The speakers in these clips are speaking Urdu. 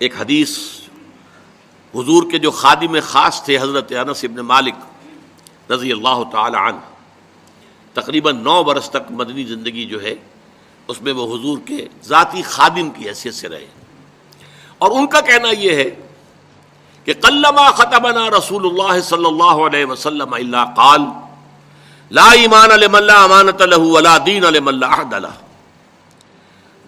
ایک حدیث حضور کے جو خادم خاص تھے حضرت انس ابن مالک رضی اللہ تعالی عنہ، تقریباً 9 برس تک مدنی زندگی جو ہے اس میں وہ حضور کے ذاتی خادم کی حیثیت سے رہے، اور ان کا کہنا یہ ہے کہ قلما خطبنا رسول اللہ صلی اللہ علیہ وسلم الا قال لا ایمان لمن لا امانۃ له ولا دین لمن لا عہد له۔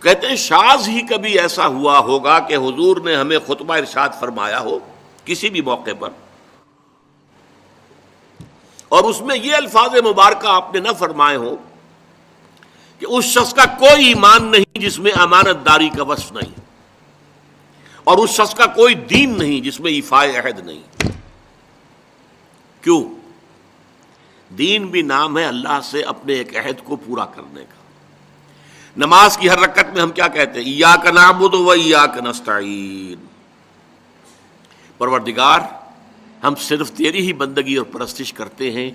کہتے ہیں شاذ ہی کبھی ایسا ہوا ہوگا کہ حضور نے ہمیں خطبہ ارشاد فرمایا ہو کسی بھی موقع پر، اور اس میں یہ الفاظ مبارکہ آپ نے نہ فرمائے ہو کہ اس شخص کا کوئی ایمان نہیں جس میں امانت داری کا وصف نہیں، اور اس شخص کا کوئی دین نہیں جس میں ایفاء عہد نہیں۔ کیوں؟ دین بھی نام ہے اللہ سے اپنے ایک عہد کو پورا کرنے کا۔ نماز کی ہر رکعت میں ہم کیا کہتے ہیں؟ ایاک نعبد و ایاک نستعین، پروردگار ہم صرف تیری ہی بندگی اور پرستش کرتے ہیں،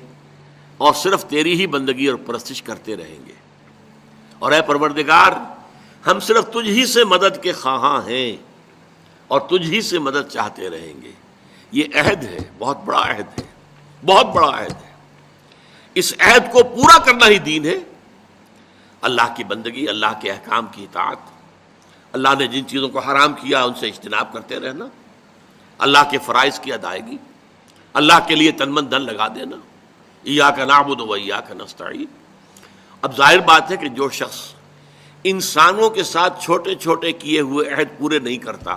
اور صرف تیری ہی بندگی اور پرستش کرتے رہیں گے، اور اے پروردگار ہم صرف تجھ ہی سے مدد کے خواہاں ہیں اور تجھ ہی سے مدد چاہتے رہیں گے۔ یہ عہد ہے، بہت بڑا عہد ہے، بہت بڑا عہد ہے۔ اس عہد کو پورا کرنا ہی دین ہے۔ اللہ کی بندگی، اللہ کے احکام کی اطاعت، اللہ نے جن چیزوں کو حرام کیا ان سے اجتناب کرتے رہنا، اللہ کے فرائض کی ادائیگی، اللہ کے لیے تن من دھن لگا دینا، ایاک نعبد و ایاک نستعین۔ اب ظاہر بات ہے کہ جو شخص انسانوں کے ساتھ چھوٹے چھوٹے کیے ہوئے عہد پورے نہیں کرتا،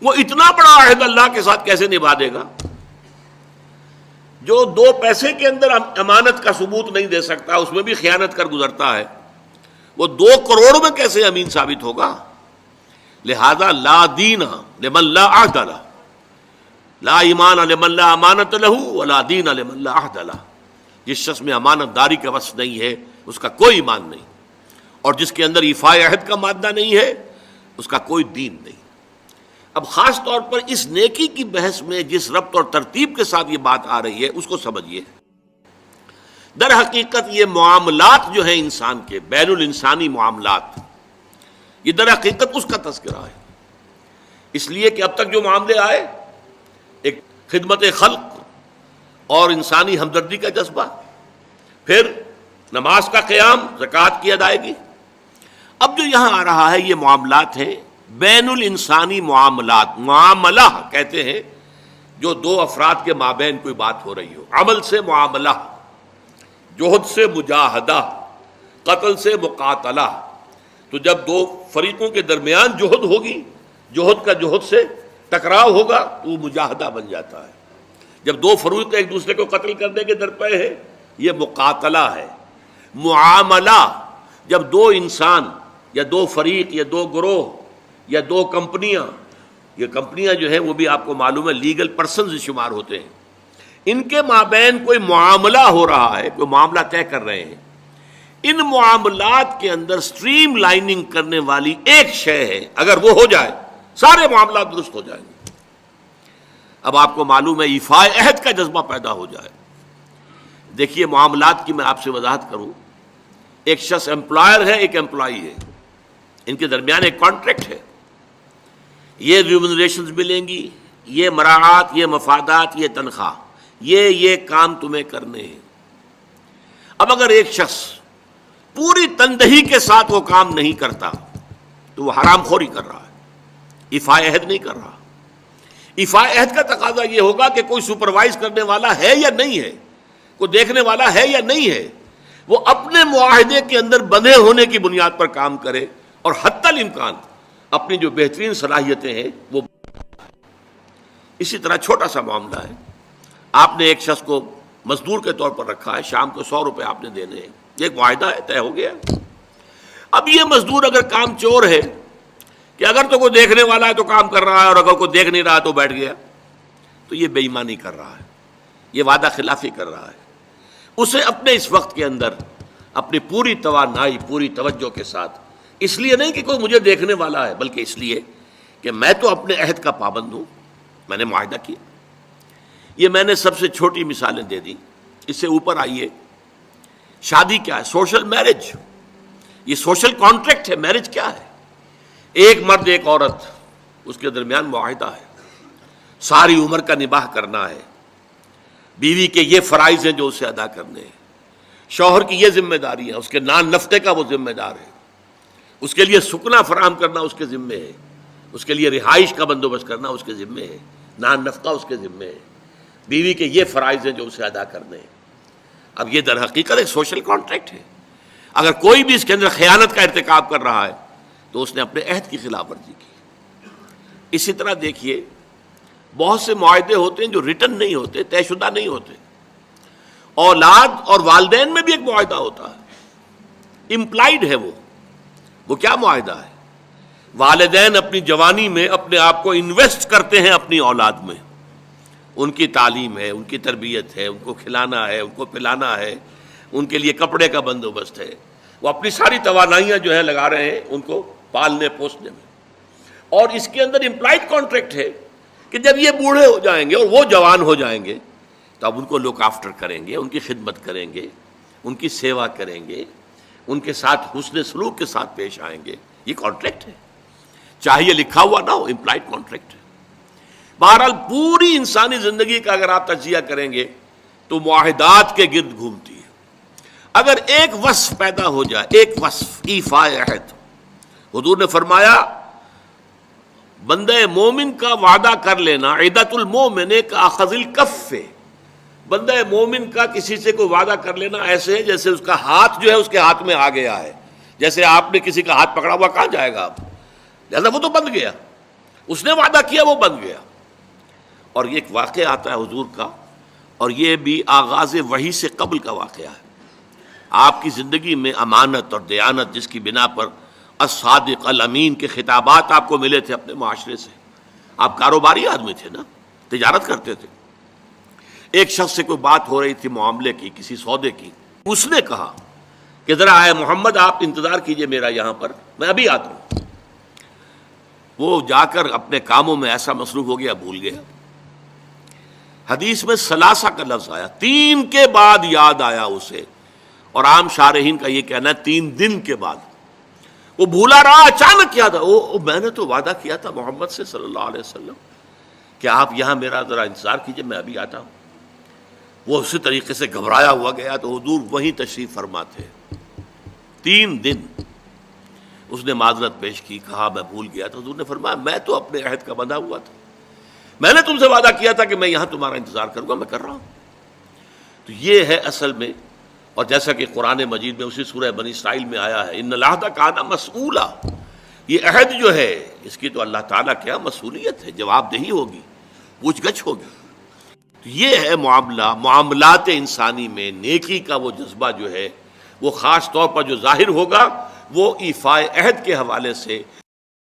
وہ اتنا بڑا عہد اللہ کے ساتھ کیسے نبھا دے گا؟ جو 2 پیسے کے اندر امانت کا ثبوت نہیں دے سکتا، اس میں بھی خیانت کر گزرتا ہے، وہ 2 کروڑ میں کیسے امین ثابت ہوگا؟ لہذا لا دین لمن لا عہد لہ، لا ایمان لمن لا امانۃ لہ ولا دین لمن لا عہد لہ۔ جس شخص میں امانت داری کا وصف نہیں ہے اس کا کوئی ایمان نہیں، اور جس کے اندر ایفاء عہد کا مادہ نہیں ہے اس کا کوئی دین نہیں۔ اب خاص طور پر اس نیکی کی بحث میں جس ربط اور ترتیب کے ساتھ یہ بات آ رہی ہے اس کو سمجھیے۔ در حقیقت یہ معاملات جو ہیں انسان کے، بین الانسانی معاملات، یہ در حقیقت اس کا تذکرہ ہے۔ اس لیے کہ اب تک جو معاملے آئے، ایک خدمت خلق اور انسانی ہمدردی کا جذبہ، پھر نماز کا قیام، زکوٰۃ کی ادائیگی، اب جو یہاں آ رہا ہے یہ معاملات ہیں بین الانسانی معاملات۔ معاملہ کہتے ہیں جو 2 افراد کے مابین کوئی بات ہو رہی ہو، عمل سے معاملہ، جوہد سے مجاہدہ، قتل سے مقاتلہ۔ تو جب 2 فریقوں کے درمیان جوہد ہوگی، جوہد کا جوہد سے ٹکراؤ ہوگا تو وہ مجاہدہ بن جاتا ہے۔ جب 2 فریق ایک دوسرے کو قتل کرنے کے درپے ہیں یہ مقاتلہ ہے۔ معاملہ جب 2 انسان یا 2 فریق یا 2 گروہ یا 2 کمپنیاں، یہ کمپنیاں جو ہیں وہ بھی آپ کو معلوم ہے لیگل پرسنز شمار ہوتے ہیں، ان کے مابین کوئی معاملہ ہو رہا ہے، کوئی معاملہ طے کر رہے ہیں، ان معاملات کے اندر سٹریم لائننگ کرنے والی ایک شے ہے، اگر وہ ہو جائے سارے معاملات درست ہو جائیں گے۔ اب آپ کو معلوم ہے ایفاء عہد کا جذبہ پیدا ہو جائے۔ دیکھیے معاملات کی میں آپ سے وضاحت کروں، ایک شخص امپلائر ہے، ایک امپلائی ہے، ان کے درمیان ایک کانٹریکٹ ہے، یہ ریمونریشنز ملیں گی، یہ مراعات، یہ مفادات، یہ تنخواہ، یہ کام تمہیں کرنے ہیں۔ اب اگر ایک شخص پوری تندہی کے ساتھ وہ کام نہیں کرتا تو وہ حرام خوری کر رہا ہے، ایفاء عہد نہیں کر رہا۔ ایفاء عہد کا تقاضا یہ ہوگا کہ کوئی سپروائز کرنے والا ہے یا نہیں ہے، کوئی دیکھنے والا ہے یا نہیں ہے، وہ اپنے معاہدے کے اندر بندھے ہونے کی بنیاد پر کام کرے، اور حتی الامکان اپنی جو بہترین صلاحیتیں ہیں وہ۔ اسی طرح چھوٹا سا معاملہ ہے، آپ نے ایک شخص کو مزدور کے طور پر رکھا ہے، شام کو 100 روپے آپ نے دینے ہیں، یہ ایک معاہدہ ہے، طے ہو گیا۔ اب یہ مزدور اگر کام چور ہے کہ اگر تو کوئی دیکھنے والا ہے تو کام کر رہا ہے، اور اگر کوئی دیکھ نہیں رہا تو بیٹھ گیا، تو یہ بے ایمانی کر رہا ہے، یہ وعدہ خلافی کر رہا ہے۔ اسے اپنے اس وقت کے اندر اپنی پوری توانائی، پوری توجہ کے ساتھ، اس لیے نہیں کہ کوئی مجھے دیکھنے والا ہے، بلکہ اس لیے کہ میں تو اپنے عہد کا پابند ہوں، میں نے معاہدہ کیا۔ یہ میں نے سب سے چھوٹی مثالیں دے دی، اس سے اوپر آئیے۔ شادی کیا ہے؟ سوشل میرج، یہ سوشل کانٹریکٹ ہے۔ میرج کیا ہے؟ ایک مرد ایک عورت اس کے درمیان معاہدہ ہے، ساری عمر کا نباہ کرنا ہے، بیوی کے یہ فرائض ہیں جو اسے ادا کرنے ہیں، شوہر کی یہ ذمہ داری ہے، اس کے نان نفقے کا وہ ذمہ دار ہے، اس کے لیے سکنا فراہم کرنا اس کے ذمے ہے، اس کے لیے رہائش کا بندوبست کرنا اس کے ذمے ہے، نان نفقہ اس کے ذمے ہے، بیوی کے یہ فرائض ہیں جو اسے ادا کرنے ہیں۔ اب یہ در حقیقت ایک سوشل کانٹریکٹ ہے، اگر کوئی بھی اس کے اندر خیانت کا ارتکاب کر رہا ہے تو اس نے اپنے عہد کی خلاف ورزی کی۔ اسی طرح دیکھیے بہت سے معاہدے ہوتے ہیں جو ریٹن نہیں ہوتے، طے شدہ نہیں ہوتے۔ اولاد اور والدین میں بھی ایک معاہدہ ہوتا ہے، امپلائڈ ہے وہ کیا معاہدہ ہے؟ والدین اپنی جوانی میں اپنے آپ کو انویسٹ کرتے ہیں اپنی اولاد میں، ان کی تعلیم ہے، ان کی تربیت ہے، ان کو کھلانا ہے، ان کو پلانا ہے، ان کے لیے کپڑے کا بندوبست ہے، وہ اپنی ساری توانائیاں جو ہے لگا رہے ہیں ان کو پالنے پوسنے میں۔ اور اس کے اندر امپلائڈ کانٹریکٹ ہے کہ جب یہ بوڑھے ہو جائیں گے اور وہ جوان ہو جائیں گے تو اب ان کو لک آفٹر کریں گے، ان کی خدمت کریں گے، ان کی سیوا کریں گے، ان کے ساتھ حسن سلوک کے ساتھ پیش آئیں گے۔ یہ کانٹریکٹ ہے، چاہے یہ لکھا ہوا نہ ہو، امپلائڈ کانٹریکٹ ہے۔ بہرحال پوری انسانی زندگی کا اگر آپ تجزیہ کریں گے تو معاہدات کے گرد گھومتی ہے۔ اگر ایک وصف پیدا ہو جائے، ایک وصف ایفاء عہد، حضور نے فرمایا بندہ مومن کا وعدہ کر لینا عدت المومن کاخذ الکف، بندہ مومن کا کسی سے کوئی وعدہ کر لینا ایسے ہے جیسے اس کا ہاتھ جو ہے اس کے ہاتھ میں آ گیا ہے، جیسے آپ نے کسی کا ہاتھ پکڑا ہوا کہاں جائے گا آپ، لہذا وہ تو بند گیا، اس نے وعدہ کیا وہ بند گیا۔ اور یہ ایک واقعہ آتا ہے حضور کا، اور یہ بھی آغاز وحی سے قبل کا واقعہ ہے۔ آپ کی زندگی میں امانت اور دیانت جس کی بنا پر الصادق الامین کے خطابات آپ کو ملے تھے اپنے معاشرے سے، آپ کاروباری آدمی تھے نا، تجارت کرتے تھے۔ ایک شخص سے کوئی بات ہو رہی تھی معاملے کی، کسی سودے کی، اس نے کہا کہ ذرا آئے محمد آپ انتظار کیجئے میرا یہاں پر، میں ابھی آتا ہوں۔ وہ جا کر اپنے کاموں میں ایسا مصروف ہو گیا بھول گیا۔ حدیث میں ثلاثہ کا لفظ آیا، 3 کے بعد یاد آیا اسے، اور عام شارحین کا یہ کہنا ہے 3 دن کے بعد۔ وہ بھولا رہا، اچانک کیا تھا، میں نے تو وعدہ کیا تھا محمد سے صلی اللہ علیہ وسلم کہ آپ یہاں میرا ذرا انتظار کیجئے میں ابھی آتا ہوں۔ وہ اسی طریقے سے گھبرایا ہوا گیا تو حضور وہیں تشریف فرما تھے۔ 3 دن اس نے معذرت پیش کی، کہا میں بھول گیا تو حضور نے فرمایا میں تو اپنے عہد کا بندھا ہوا تھا، میں نے تم سے وعدہ کیا تھا کہ میں یہاں تمہارا انتظار کروں گا، میں کر رہا ہوں۔ تو یہ ہے اصل میں، اور جیسا کہ قرآن مجید میں اسی سورہ بنی اسرائیل میں آیا ہے ان العہد کان مسئولا، یہ عہد جو ہے اس کی تو اللہ تعالیٰ کیا مسئولیت ہے، جواب دہی ہوگی، پوچھ گچھ ہوگی۔ تو یہ ہے معاملات انسانی میں نیکی کا وہ جذبہ جو ہے وہ خاص طور پر جو ظاہر ہوگا وہ ایفاء عہد کے حوالے سے